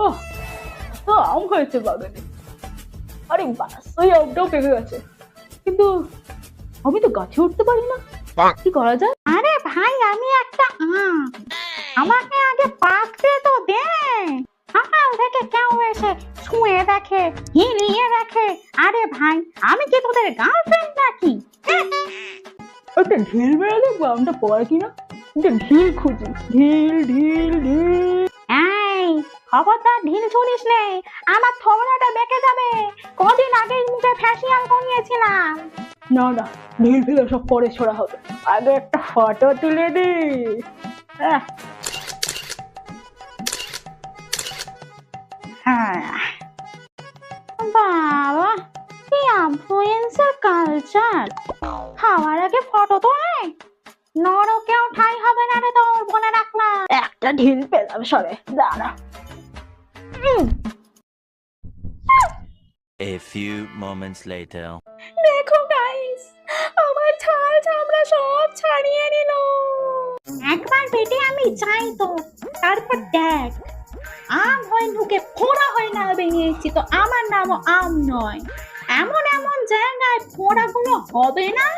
ওহ, তো আম হয়েছে বাগানে। আরে বাস, ওই আমটাও পেকে গেছে। কিন্তু আমি তো গাছে উঠতে পারি না, কি করা যায়? আরে ভাই, আমি একটা আম, আমাকে আগে পাকতে তো দে। সকাল থেকে কেউ এসে ছুঁয়ে দেখে, হিলিয়ে দেখে। আরে ভাই, আমি কি তোদের গার্লফ্রেন্ড নাকি? একটা ঢিল মেরে দেখবো আমটা পড়ে কিনা। একটা ঢিল খুঁজি, ঢিল ঢিল ঢিল। এই, খবরদার ঢিল ছুঁড়িস নে, আমার থোবড়াটা বেঁকে যাবে। কদিন আগেই মুখে ফ্যাশিয়াল করিয়েছিলাম। না না, ঢিল ফিল সব পরে ছোড়া হবে, আগে একটা ফটো তুলে দি। আহ, হ্যাঁ, বাবা, কি ইনফ্লুয়েন্সার কালচার! খাওয়ার আগে ফটো তোলে, নরকেও ঠাঁই হবে না রে তোর, বলে রাখলাম। একটা ঢিল পেলাম সরে, দাঁড়া। A few moments later. দেখো গাইস, আমার ছাল চামড়া সব ছাড়িয়ে নিল। একবার পেটে আমি চাই তো, তারপর দেখ, আম হয়ে ঢুকে ফোড়া হয়ে না বেরিয়েছি তো আমার নামও আম নয়। এমন এমন জায়গায় ফোড়াগুলো হবে না।